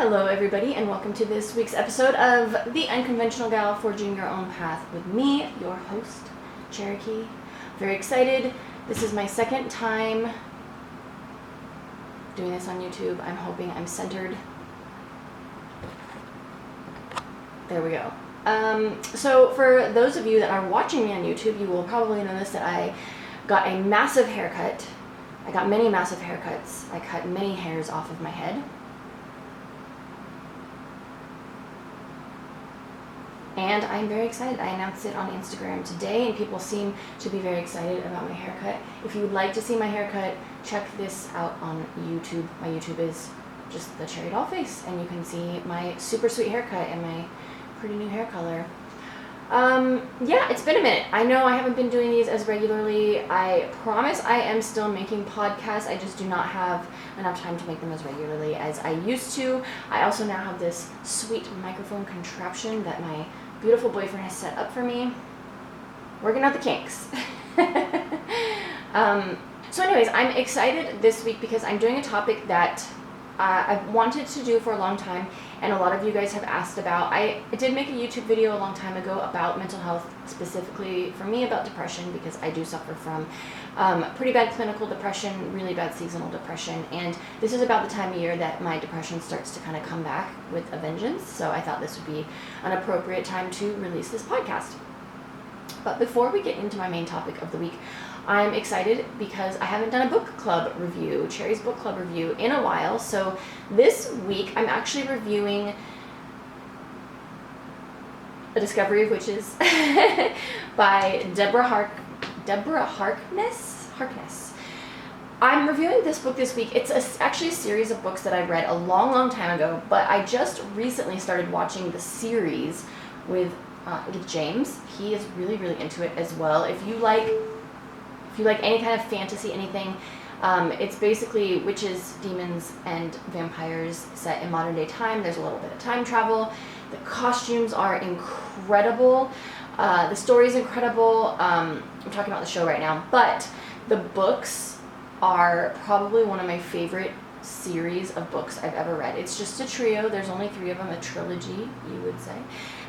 Hello everybody, and welcome to this week's episode of The Unconventional Gal, Forging Your Own Path with me, your host, Cherokee. Very excited. This is my second time doing this on YouTube. I'm hoping I'm centered. There we go. So for those of you that are watching me on YouTube, you will probably notice that I got a massive haircut. I got many massive haircuts. I cut many hairs off of my head. And I'm very excited. I announced it on Instagram today, and people seem to be very excited about my haircut. If you would like to see my haircut, check this out on YouTube. My YouTube is just TheCherryDollface, and you can see my super sweet haircut and my pretty new hair color. Yeah, it's been a minute. I know I haven't been doing these as regularly. I promise I am still making podcasts. I just do not have enough time to make them as regularly as I used to. I also now have this sweet microphone contraption that my beautiful boyfriend has set up for me. Working out the kinks. So anyways, I'm excited this week because I'm doing a topic that I've wanted to do for a long time, and a lot of you guys have asked about. I did make a YouTube video a long time ago about mental health, specifically for me about depression, because I do suffer from pretty bad clinical depression, really bad seasonal depression, and this is about the time of year that my depression starts to kind of come back with a vengeance, so I thought this would be an appropriate time to release this podcast. But before we get into my main topic of the week, I'm excited because I haven't done a book club review, Cherry's book club review, in a while. So this week I'm actually reviewing A Discovery of Witches by Deborah Harkness. I'm reviewing this book this week. It's actually a series of books that I read a long time ago, but I just recently started watching the series with James. He is really into it as well. If you like any kind of fantasy, anything, it's basically witches, demons, and vampires set in modern day time. There's a little bit of time travel. The costumes are incredible. The story is incredible. I'm talking about the show right now, but the books are probably one of my favorite series of books I've ever read. It's just a trio. There's only 3 of them, a trilogy, you would say.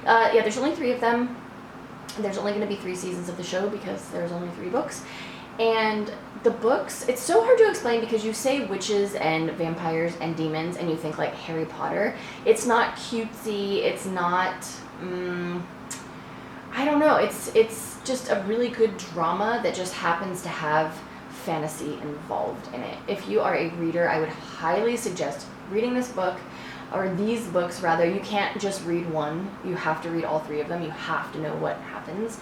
Yeah, there's only 3 of them. There's only going to be 3 seasons of the show because there's only 3 books. And the books, it's so hard to explain because you say witches and vampires and demons and you think like Harry Potter. It's not cutesy. It's not, I don't know. It's just a really good drama that just happens to have fantasy involved in it. If you are a reader, I would highly suggest reading this book, or these books rather. You can't just read one. You have to read all 3 of them. You have to know what happens.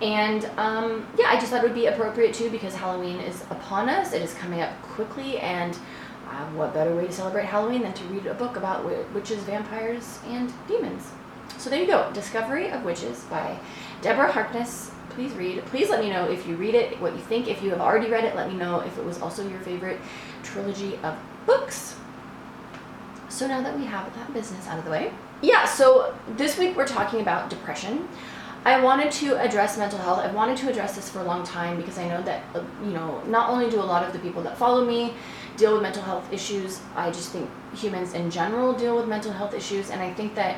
And yeah, I just thought it would be appropriate too because Halloween is upon us. It is coming up quickly, and what better way to celebrate Halloween than to read a book about witches, vampires, and demons. So there you go, Discovery of Witches by Deborah Harkness. Please read. Please let me know if you read it, what you think. If you have already read it, let me know if it was also your favorite trilogy of books. So now that we have that business out of the way. Yeah, so this week we're talking about depression. I wanted to address mental health. I've wanted to address this for a long time because I know that, not only do a lot of the people that follow me deal with mental health issues, I just think humans in general deal with mental health issues, and I think that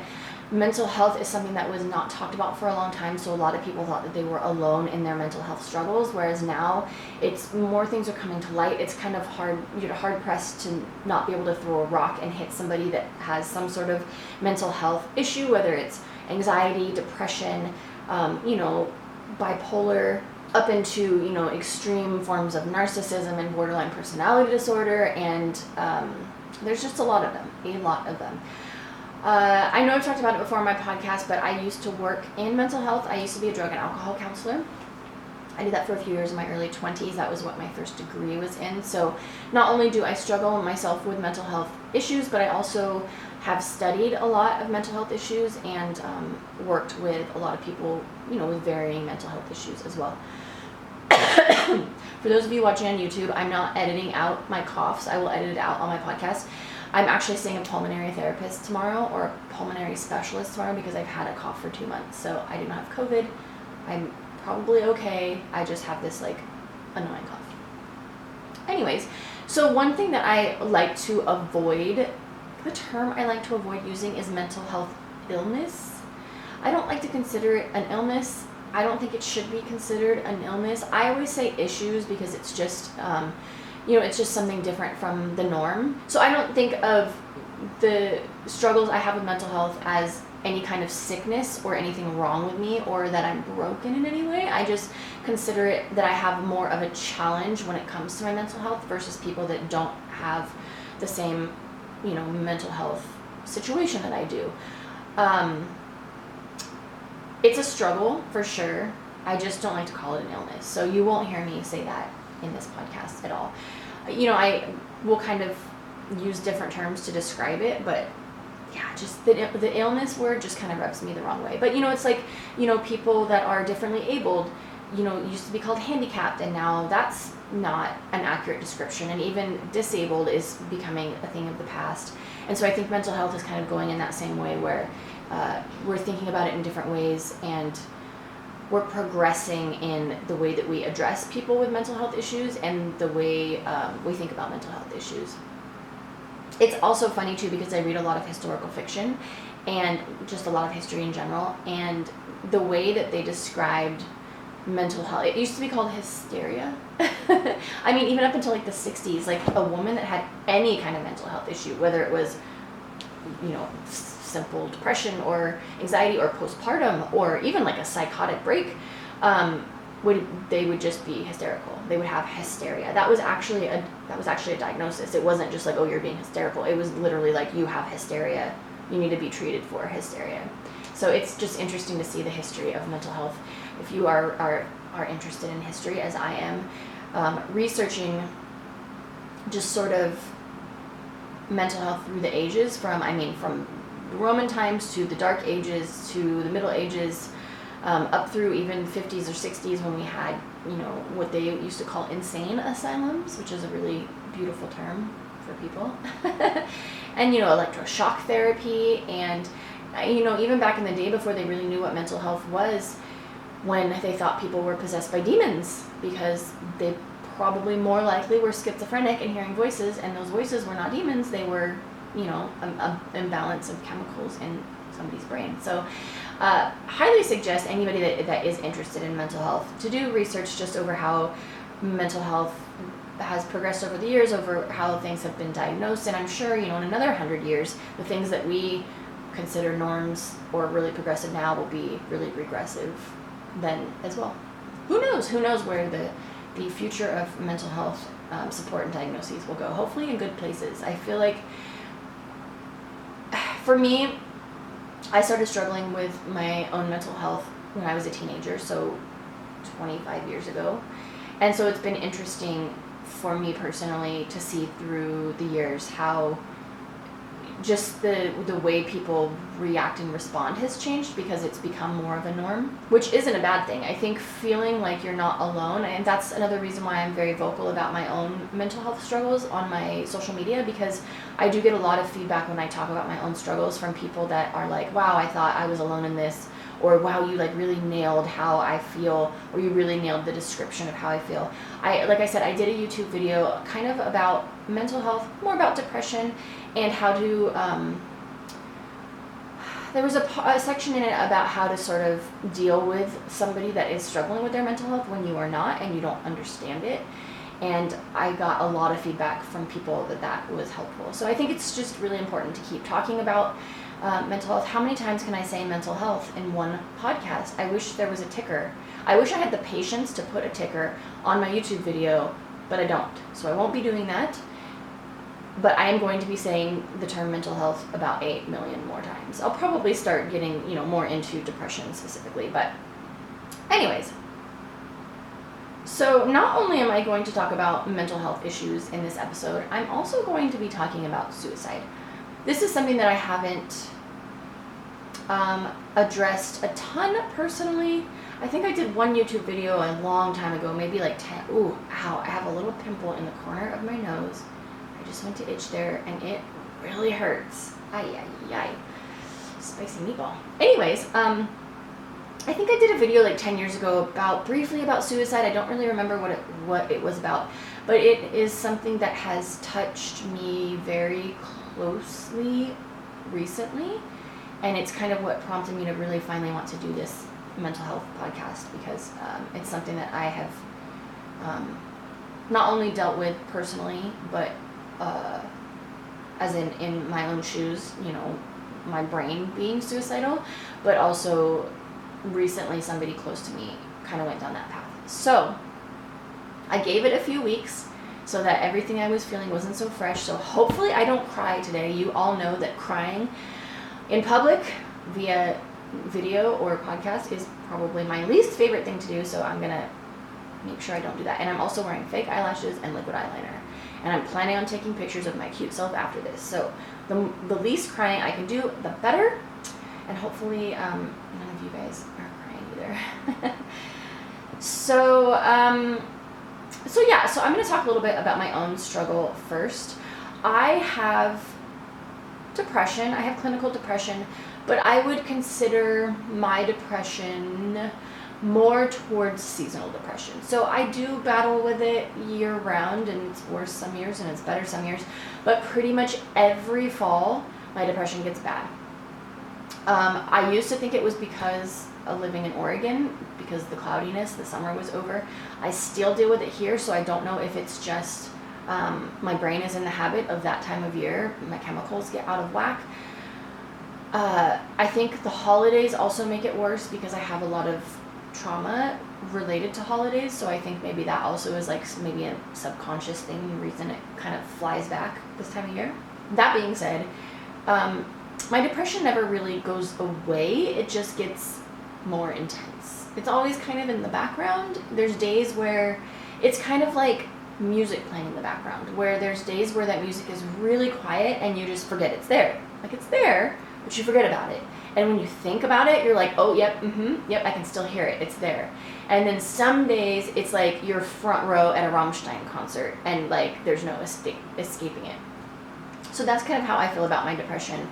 mental health is something that was not talked about for a long time, so a lot of people thought that they were alone in their mental health struggles, whereas now it's more things are coming to light. It's kind of hard, you're hard pressed to not be able to throw a rock and hit somebody that has some sort of mental health issue, whether it's anxiety, depression, bipolar, up into, extreme forms of narcissism and borderline personality disorder, and there's just a lot of them. I know I've talked about it before on my podcast, but I used to work in mental health. I used to be a drug and alcohol counselor. I did that for a few years in my early 20s. That was what my first degree was in. So not only do I struggle myself with mental health issues, but I also have studied a lot of mental health issues and worked with a lot of people, with varying mental health issues as well. For those of you watching on YouTube, I'm not editing out my coughs. I will edit it out on my podcast. I'm actually seeing a pulmonary therapist tomorrow, or a pulmonary specialist tomorrow, because I've had a cough for 2 months. So I do not have COVID. I'm probably okay. I just have this annoying cough. Anyways, so one thing that I like to avoid the term I like to avoid using is mental health illness. I don't like to consider it an illness. I don't think it should be considered an illness. I always say issues because it's just, it's just something different from the norm. So I don't think of the struggles I have with mental health as any kind of sickness or anything wrong with me or that I'm broken in any way. I just consider it that I have more of a challenge when it comes to my mental health versus people that don't have the same, mental health situation that I do. It's a struggle for sure. I just don't like to call it an illness. So you won't hear me say that in this podcast at all. I will kind of use different terms to describe it, but yeah, just the illness word just kind of rubs me the wrong way. But it's like, people that are differently abled, used to be called handicapped, and now that's not an accurate description, and even disabled is becoming a thing of the past. And so I think mental health is kind of going in that same way where we're thinking about it in different ways, and we're progressing in the way that we address people with mental health issues and the way we think about mental health issues. It's also funny too because I read a lot of historical fiction and just a lot of history in general, and the way that they described mental health, it used to be called hysteria. I mean, even up until like the 60s, like a woman that had any kind of mental health issue, whether it was, simple depression or anxiety or postpartum or even like a psychotic break, they would just be hysterical. They would have hysteria. That was actually a diagnosis. It wasn't just like, oh, you're being hysterical. It was literally like, you have hysteria. You need to be treated for hysteria. So it's just interesting to see the history of mental health. If you are interested in history, as I am, researching just sort of mental health through the ages, from Roman times to the Dark Ages to the Middle Ages, up through even 50s or 60s when we had, what they used to call insane asylums, which is a really beautiful term for people, and, electroshock therapy, and, even back in the day before they really knew what mental health was, when they thought people were possessed by demons, because they probably more likely were schizophrenic and hearing voices, and those voices were not demons, they were, an imbalance of chemicals in somebody's brain. So highly suggest anybody that is interested in mental health to do research just over how mental health has progressed over the years, over how things have been diagnosed, and I'm sure, in another 100 years, the things that we consider norms or really progressive now will be really regressive then as well. Who knows where the future of mental health support and diagnoses will go. Hopefully in good places. I feel like, for me, I started struggling with my own mental health when I was a teenager, so 25 years ago. And so it's been interesting for me personally to see through the years how just the way people react and respond has changed, because it's become more of a norm, which isn't a bad thing. I think feeling like you're not alone, and that's another reason why I'm very vocal about my own mental health struggles on my social media, because I do get a lot of feedback when I talk about my own struggles from people that are like, wow, I thought I was alone in this, or wow, you like really nailed how I feel, or you really nailed the description of how I feel. Like I said, I did a YouTube video kind of about mental health, more about depression, and how to, there was a section in it about how to sort of deal with somebody that is struggling with their mental health when you are not and you don't understand it. And I got a lot of feedback from people that was helpful. So I think it's just really important to keep talking about mental health. How many times can I say mental health in one podcast? I wish there was a ticker. I wish I had the patience to put a ticker on my YouTube video, but I don't. So I won't be doing that. But I am going to be saying the term mental health about 8 million more times. I'll probably start getting, more into depression specifically. But anyways, so not only am I going to talk about mental health issues in this episode, I'm also going to be talking about suicide. This is something that I haven't addressed a ton personally. I think I did one YouTube video a long time ago, maybe like 10. Ooh, ow, I have a little pimple in the corner of my nose. I just went to itch there, and it really hurts. Ay, ay, ay. Spicy meatball. Anyways, I think I did a video like 10 years ago briefly about suicide. I don't really remember what it was about, but it is something that has touched me very closely recently, and it's kind of what prompted me to really finally want to do this mental health podcast, because it's something that I have not only dealt with personally, but as in my own shoes, you know, my brain being suicidal, but also recently somebody close to me kind of went down that path. So I gave it a few weeks so that everything I was feeling wasn't so fresh. So hopefully I don't cry today. You all know that crying in public via video or podcast is probably my least favorite thing to do, so I'm gonna make sure I don't do that. And I'm also wearing fake eyelashes and liquid eyeliner, and I'm planning on taking pictures of my cute self after this. So the least crying I can do, the better, and hopefully none of you guys are crying either. So I'm going to talk a little bit about my own struggle first. I have depression. I have clinical depression, but I would consider my depression more towards seasonal depression. So I do battle with it year round, and it's worse some years and it's better some years, but pretty much every fall my depression gets bad. I used to think it was because of living in Oregon, because the cloudiness, the summer was over. I still deal with it here, so I don't know if it's just my brain is in the habit of that time of year. My chemicals get out of whack. I think the holidays also make it worse because I have a lot of trauma related to holidays, so I think maybe that also is like maybe a subconscious thing, the reason it kind of flies back this time of year. That being said, my depression never really goes away, it just gets more intense. It's always kind of in the background. There's days where it's kind of like music playing in the background, where there's days where that music is really quiet and you just forget it's there. Like it's there, but you forget about it. And when you think about it, you're like, oh, yep, yep, I can still hear it, it's there. And then some days it's like you're front row at a Rammstein concert and like there's no escaping it. So that's kind of how I feel about my depression.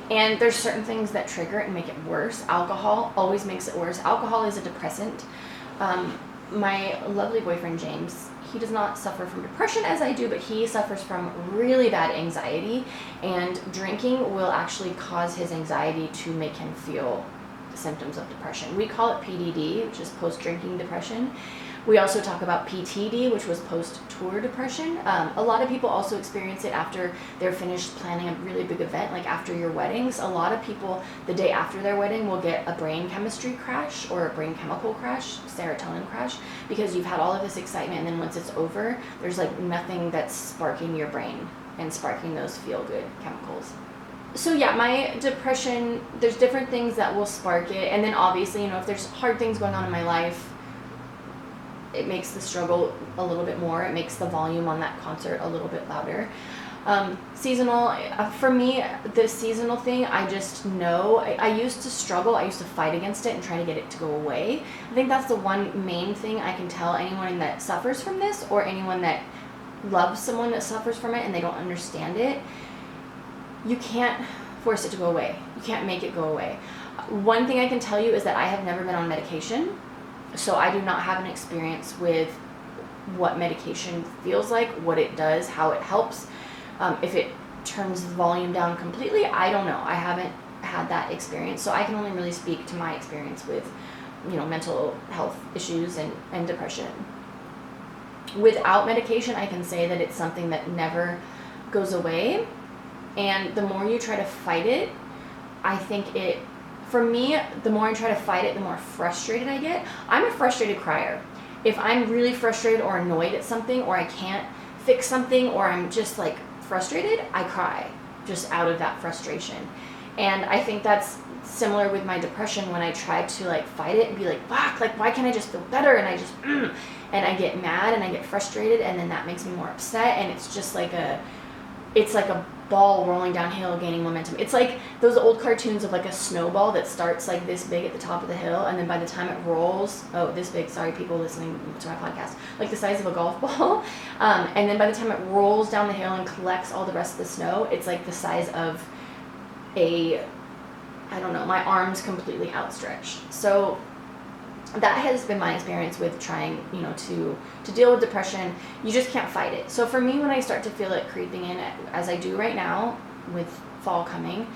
And there's certain things that trigger it and make it worse. Alcohol always makes it worse. Alcohol is a depressant. My lovely boyfriend, James, he does not suffer from depression as I do, but he suffers from really bad anxiety, and drinking will actually cause his anxiety to make him feel the symptoms of depression. We call it PDD, which is post-drinking depression. We also talk about PTD, which was post-tour depression. A lot of people also experience it after they're finished planning a really big event, like after your weddings. A lot of people, the day after their wedding, will get a brain chemistry crash or a brain chemical crash, serotonin crash, because you've had all of this excitement, and then once it's over, there's like nothing that's sparking your brain and sparking those feel-good chemicals. So yeah, my depression, there's different things that will spark it, and then obviously, you know, if there's hard things going on in my life, it makes the struggle a little bit more. It makes the volume on that concert a little bit louder. Seasonal, for me, the seasonal thing, I just know, I used to struggle, I used to fight against it and try to get it to go away. I think that's the one main thing I can tell anyone that suffers from this, or anyone that loves someone that suffers from it and they don't understand it. You can't force it to go away. You can't make it go away. One thing I can tell you is that I have never been on medication. So I do not have an experience with what medication feels like, what it does, how it helps. If it turns the volume down completely, I don't know. I haven't had that experience. So I can only really speak to my experience with, you know, mental health issues and depression. Without medication, I can say that it's something that never goes away. And the more you try to fight it, I think for me, the more I try to fight it, the more frustrated I get. I'm a frustrated crier. If I'm really frustrated or annoyed at something, or I can't fix something, or I'm just like frustrated, I cry just out of that frustration. And I think that's similar with my depression, when I try to like fight it and be like, fuck, like why can't I just feel better? And I just, and I get mad and I get frustrated, and then that makes me more upset. And it's just like it's like a ball rolling downhill, gaining momentum. It's like those old cartoons of like a snowball that starts like this big at the top of the hill, and then by the time it rolls, this big, sorry people listening to my podcast, like the size of a golf ball, and then by the time it rolls down the hill and collects all the rest of the snow, it's like the size of I don't know, my arms completely outstretched. So that has been my experience with trying, to deal with depression. You just can't fight it. So for me, when I start to feel it creeping in, as I do right now with fall coming,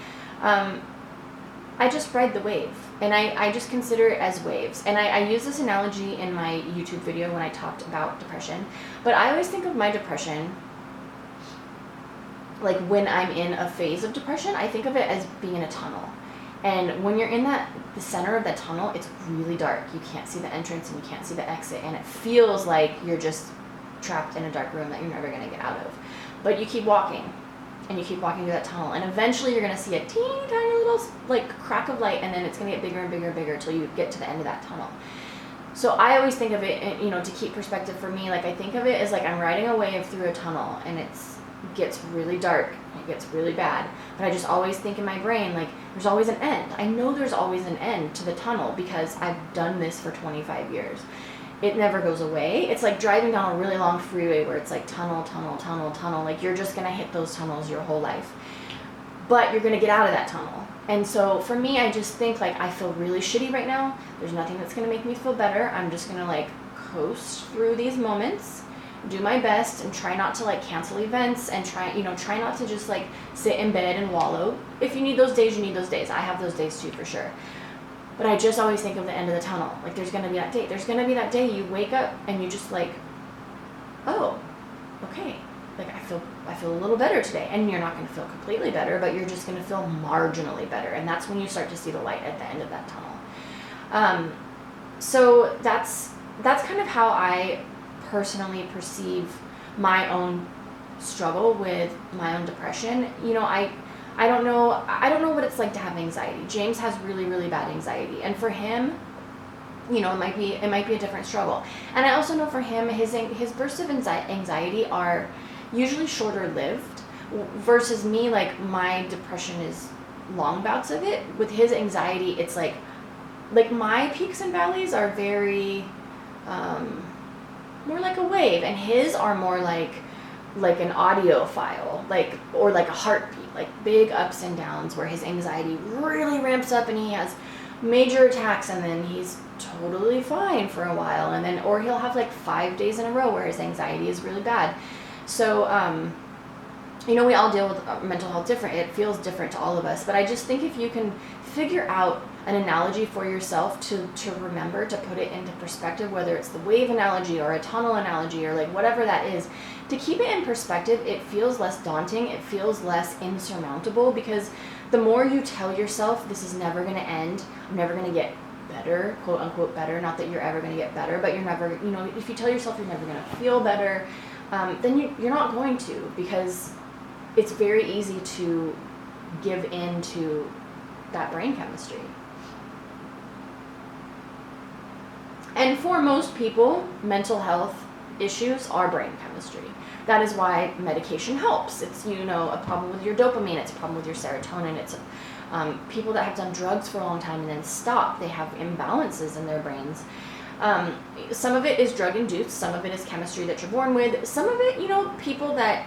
I just ride the wave, and I just consider it as waves. And I use this analogy in my YouTube video when I talked about depression, but I always think of my depression, like when I'm in a phase of depression, I think of it as being in a tunnel. And when you're in the center of that tunnel, it's really dark. You can't see the entrance and you can't see the exit, and it feels like you're just trapped in a dark room that you're never going to get out of. But you keep walking, and you keep walking through that tunnel, and eventually you're going to see a teeny tiny little like crack of light, and then it's going to get bigger and bigger and bigger until you get to the end of that tunnel. So I always think of it, to keep perspective for me, like I think of it as like I'm riding a wave through a tunnel, and it gets really dark, it gets really bad, but I just always think in my brain, like, there's always an end. I know there's always an end to the tunnel because I've done this for 25 years. It never goes away. It's like driving down a really long freeway where it's like tunnel, tunnel, tunnel, tunnel. Like you're just gonna hit those tunnels your whole life, but you're gonna get out of that tunnel. And so for me, I just think like I feel really shitty right now. There's nothing that's gonna make me feel better. I'm just gonna like coast through these moments, do my best, and try not to like cancel events, and try not to just like sit in bed and wallow. If you need those days, you need those days. I have those days too, for sure. But I just always think of the end of the tunnel. Like there's going to be that day. There's going to be that day you wake up and you just like, oh, okay. Like I feel a little better today. And you're not going to feel completely better, but you're just going to feel marginally better. And that's when you start to see the light at the end of that tunnel. So that's kind of how I personally perceive my own struggle with my own depression. I don't know what it's like to have anxiety. James has really, really bad anxiety, and for him, it might be a different struggle. And I also know for him, his bursts of anxiety are usually shorter lived, versus me, like my depression is long bouts of it. With his anxiety, it's like my peaks and valleys are very more like a wave, and his are more like an audio file, or like a heartbeat, like big ups and downs, where his anxiety really ramps up and he has major attacks, and then he's totally fine for a while, and then or he'll have like 5 days in a row where his anxiety is really bad. So we all deal with mental health different. It feels different to all of us, but I just think if you can figure out an analogy for yourself to remember, to put it into perspective, whether it's the wave analogy or a tunnel analogy or like whatever that is, to keep it in perspective, it feels less daunting, it feels less insurmountable, because the more you tell yourself this is never going to end, I'm never going to get better, quote unquote better, not that you're ever going to get better, but you're never, if you tell yourself you're never going to feel better, then you're not going to, because it's very easy to give in to that brain chemistry. And for most people, mental health issues are brain chemistry. That is why medication helps. It's, a problem with your dopamine, it's a problem with your serotonin, it's people that have done drugs for a long time and then stop, they have imbalances in their brains. Some of it is drug-induced, some of it is chemistry that you're born with, some of it, people that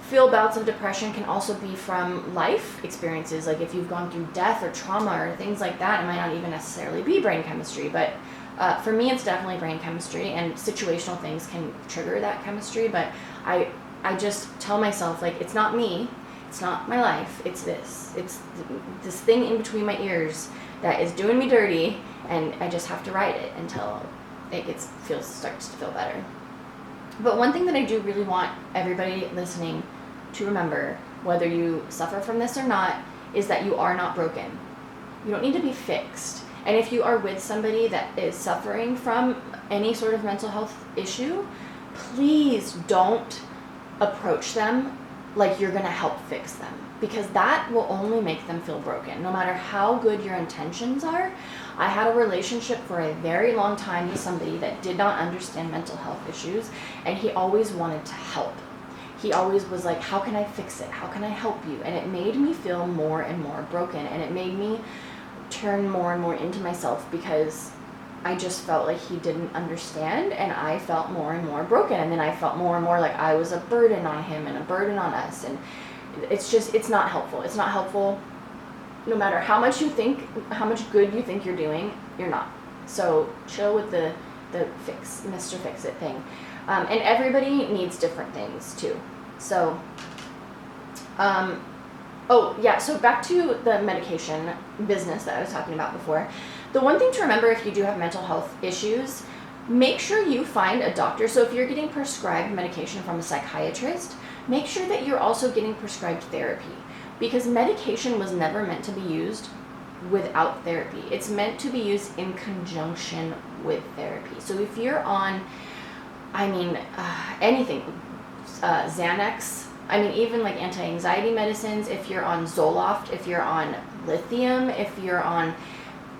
feel bouts of depression can also be from life experiences, like if you've gone through death or trauma or things like that, it might not even necessarily be brain chemistry, but for me it's definitely brain chemistry, and situational things can trigger that chemistry, but I just tell myself, like, it's not me, it's not my life, it's this thing in between my ears that is doing me dirty, and I just have to ride it until it starts to feel better. But one thing that I do really want everybody listening to remember, whether you suffer from this or not, is that you are not broken. You don't need to be fixed. And if you are with somebody that is suffering from any sort of mental health issue, please don't approach them like you're going to help fix them, because that will only make them feel broken, no matter how good your intentions are. I had a relationship for a very long time with somebody that did not understand mental health issues, and he always wanted to help. He always was like, how can I fix it? How can I help you? And it made me feel more and more broken, and it made me turn more and more into myself, because I just felt like he didn't understand, and I felt more and more broken, and then I felt more and more like I was a burden on him and a burden on us, and it's not helpful. It's not helpful. No matter how much good you think you're doing, you're not. So chill with the Mr. Fix-It thing. And everybody needs different things too. So, so back to the medication business that I was talking about before. The one thing to remember if you do have mental health issues, make sure you find a doctor. So if you're getting prescribed medication from a psychiatrist, make sure that you're also getting prescribed therapy, because medication was never meant to be used without therapy. It's meant to be used in conjunction with therapy. So if you're on, anything, Xanax, even like anti-anxiety medicines, if you're on Zoloft, if you're on lithium, if you're on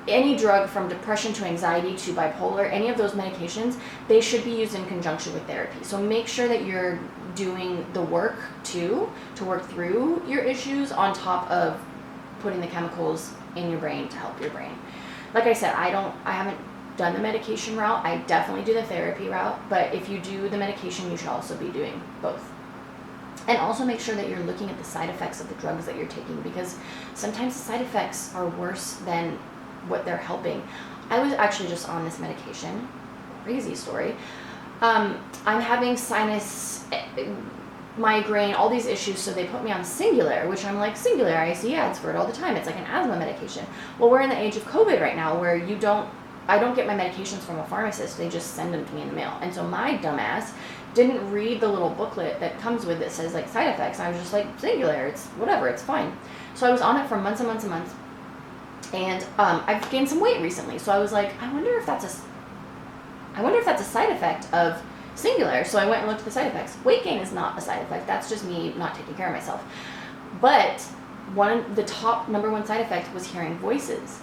any drug from depression to anxiety to bipolar, any of those medications, they should be used in conjunction with therapy. So make sure that you're doing the work to work through your issues on top of putting the chemicals in your brain to help your brain. Like I said, I haven't done the medication route. I definitely do the therapy route, but if you do the medication, you should also be doing both. And also make sure that you're looking at the side effects of the drugs that you're taking, because sometimes the side effects are worse than what they're helping. I was actually just on this medication, crazy story. I'm having sinus, migraine, all these issues, so they put me on Singular, which I'm like, Singular, I see ads for it all the time. It's like an asthma medication. Well, we're in the age of COVID right now where I don't get my medications from a pharmacist. They just send them to me in the mail. And so my dumbass didn't read the little booklet that comes with it, says like side effects. I was just like, Singular, it's whatever, it's fine. So I was on it for months and months and months. And I've gained some weight recently. So I was like, I wonder if that's a side effect of Singular. So I went and looked at the side effects. Weight gain is not a side effect. That's just me not taking care of myself. But the top number one side effect was hearing voices.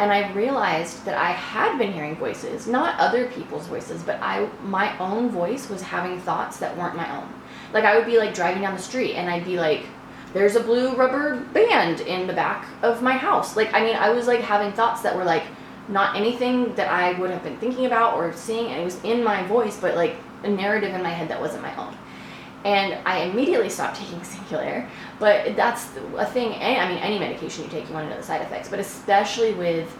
And I realized that I had been hearing voices, not other people's voices, but my own voice was having thoughts that weren't my own. Like I would be like driving down the street and I'd be like, there's a blue rubber band in the back of my house. I was like having thoughts that were like not anything that I would have been thinking about or seeing, and it was in my voice, but like a narrative in my head that wasn't my own. And I immediately stopped taking Singular, but that's a thing. Any medication you take, you want to know the side effects, but especially with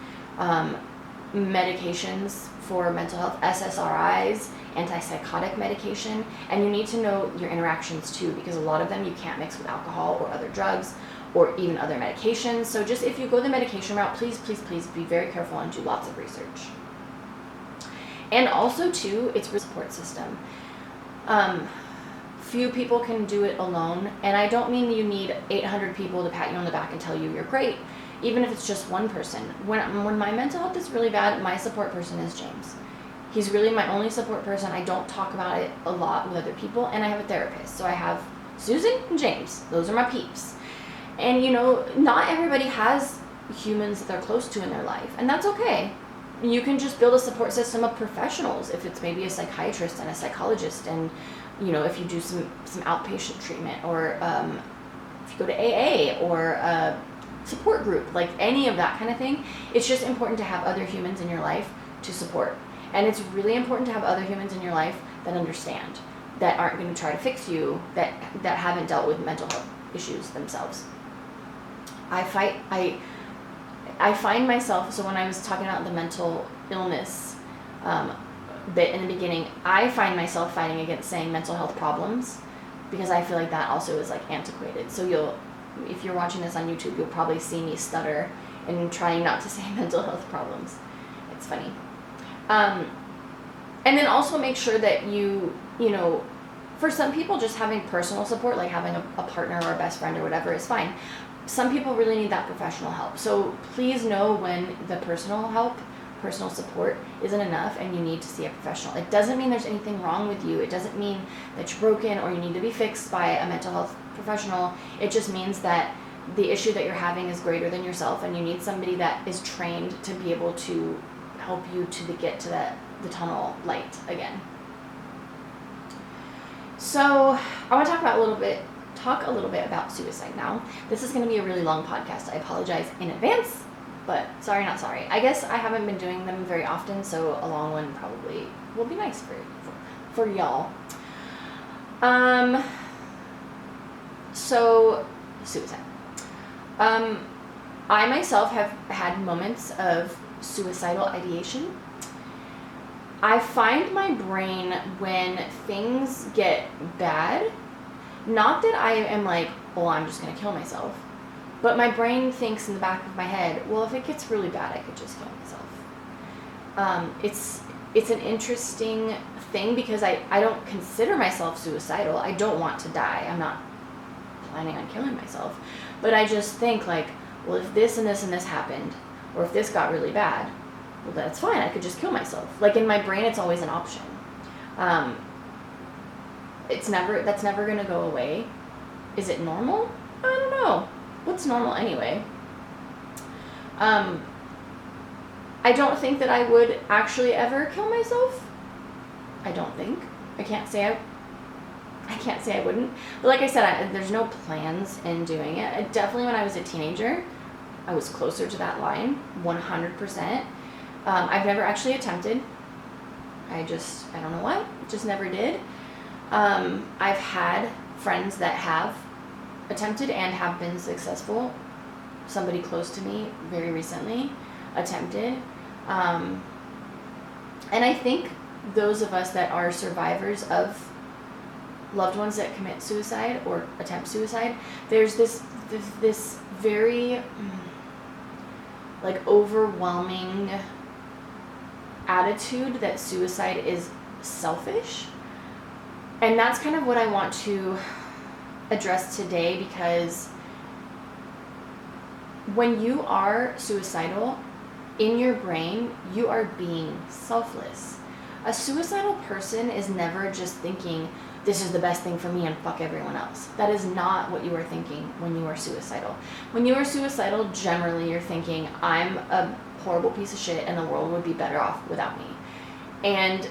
medications for mental health, SSRIs, antipsychotic medication, and you need to know your interactions too, because a lot of them you can't mix with alcohol or other drugs or even other medications. So just if you go the medication route, please, please, please be very careful and do lots of research. And also too, it's a support system. Few people can do it alone, and I don't mean you need 800 people to pat you on the back and tell you you're great, even if it's just one person. When my mental health is really bad, my support person is James. He's really my only support person. I don't talk about it a lot with other people, and I have a therapist. So I have Susan and James. Those are my peeps. And not everybody has humans that they're close to in their life, and that's okay. You can just build a support system of professionals, if it's maybe a psychiatrist and a psychologist, and if you do some outpatient treatment, or if you go to AA or a support group, like any of that kind of thing. It's just important to have other humans in your life to support. And it's really important to have other humans in your life that understand, that aren't going to try to fix you, that haven't dealt with mental health issues themselves. I find myself, so when I was talking about the mental illness bit in the beginning, I find myself fighting against saying mental health problems, because I feel like that also is like antiquated. So if you're watching this on YouTube, you'll probably see me stutter and trying not to say mental health problems. It's funny. And then also make sure that for some people, just having personal support, like having a partner or a best friend or whatever, is fine. Some people really need that professional help. So please know when the personal support isn't enough and you need to see a professional. It doesn't mean there's anything wrong with you. It doesn't mean that you're broken or you need to be fixed by a mental health professional. It just means that the issue that you're having is greater than yourself, and you need somebody that is trained to be able to help you to get to the tunnel light again. So I want to talk a little bit about suicide now. This is going to be a really long podcast. I apologize in advance, but sorry, not sorry. I guess I haven't been doing them very often, so a long one probably will be nice for y'all. So suicide. I myself have had moments of suicidal ideation. I find my brain when things get bad, not that I am like, well, I'm just going to kill myself, but my brain thinks in the back of my head, well, if it gets really bad, I could just kill myself. It's an interesting thing because I don't consider myself suicidal. I don't want to die. I'm not planning on killing myself. But I just think like, well, if this and this and this happened, or if this got really bad, well, that's fine. I could just kill myself. Like in my brain, it's always an option. That's never going to go away. Is it normal? I don't know. What's normal anyway? I don't think that I would actually ever kill myself. I don't think. I can't say I wouldn't. But like I said, there's no plans in doing it. Definitely when I was a teenager, I was closer to that line, 100%. I've never actually attempted. I don't know why. Just never did. I've had friends that have attempted and have been successful. Somebody close to me very recently attempted. And I think those of us that are survivors of loved ones that commit suicide or attempt suicide, there's this very like overwhelming attitude that suicide is selfish. And that's kind of what I want to address today, because when you are suicidal, in your brain, you are being selfless. A suicidal person is never just thinking, this is the best thing for me and fuck everyone else. That is not what you are thinking when you are suicidal. When you are suicidal, generally you're thinking, I'm a horrible piece of shit and the world would be better off without me. And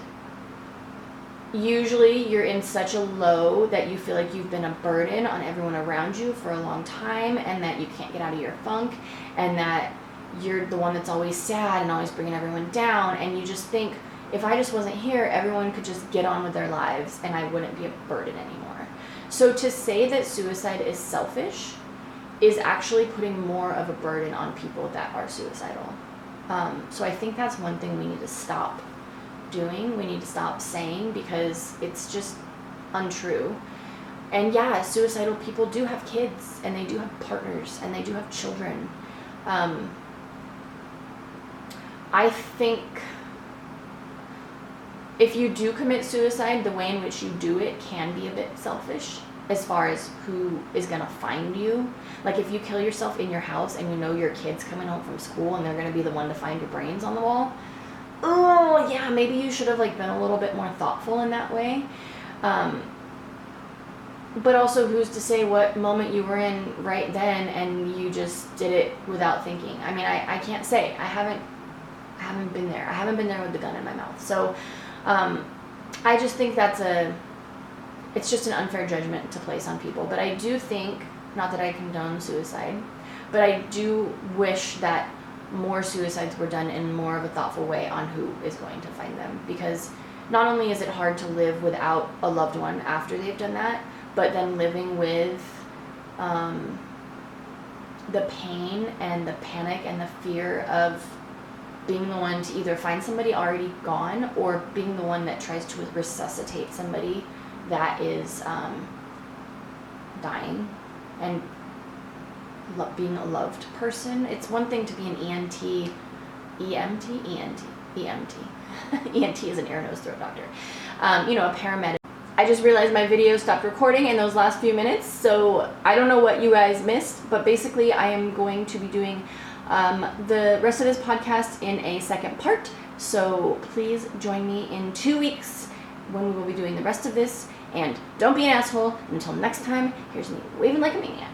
usually you're in such a low that you feel like you've been a burden on everyone around you for a long time, and that you can't get out of your funk, and that you're the one that's always sad and always bringing everyone down, and you just think, if I just wasn't here, everyone could just get on with their lives and I wouldn't be a burden anymore. So to say that suicide is selfish is actually putting more of a burden on people that are suicidal. So I think that's one thing we need to stop doing. We need to stop saying, because it's just untrue. And yeah, suicidal people do have kids, and they do have partners, and they do have children. I think if you do commit suicide, the way in which you do it can be a bit selfish as far as who is going to find you. Like if you kill yourself in your house and you know your kid's coming home from school and they're going to be the one to find your brains on the wall, oh yeah, maybe you should have like been a little bit more thoughtful in that way. But also, who's to say what moment you were in right then and you just did it without thinking? I mean, I can't say. I haven't been there. I haven't been there with the gun in my mouth. So I just think it's just an unfair judgment to place on people. But I do think, not that I condone suicide, but I do wish that more suicides were done in more of a thoughtful way on who is going to find them. Because not only is it hard to live without a loved one after they've done that, but then living with the pain and the panic and the fear of being the one to either find somebody already gone, or being the one that tries to resuscitate somebody that is dying, and being a loved person. It's one thing to be an ENT. ENT is an ear, nose, throat doctor. A paramedic. I just realized my video stopped recording in those last few minutes, so I don't know what you guys missed, but basically I am going to be doing the rest of this podcast in a second part, so please join me in 2 weeks when we will be doing the rest of this, and don't be an asshole. Until next time, here's me waving like a maniac.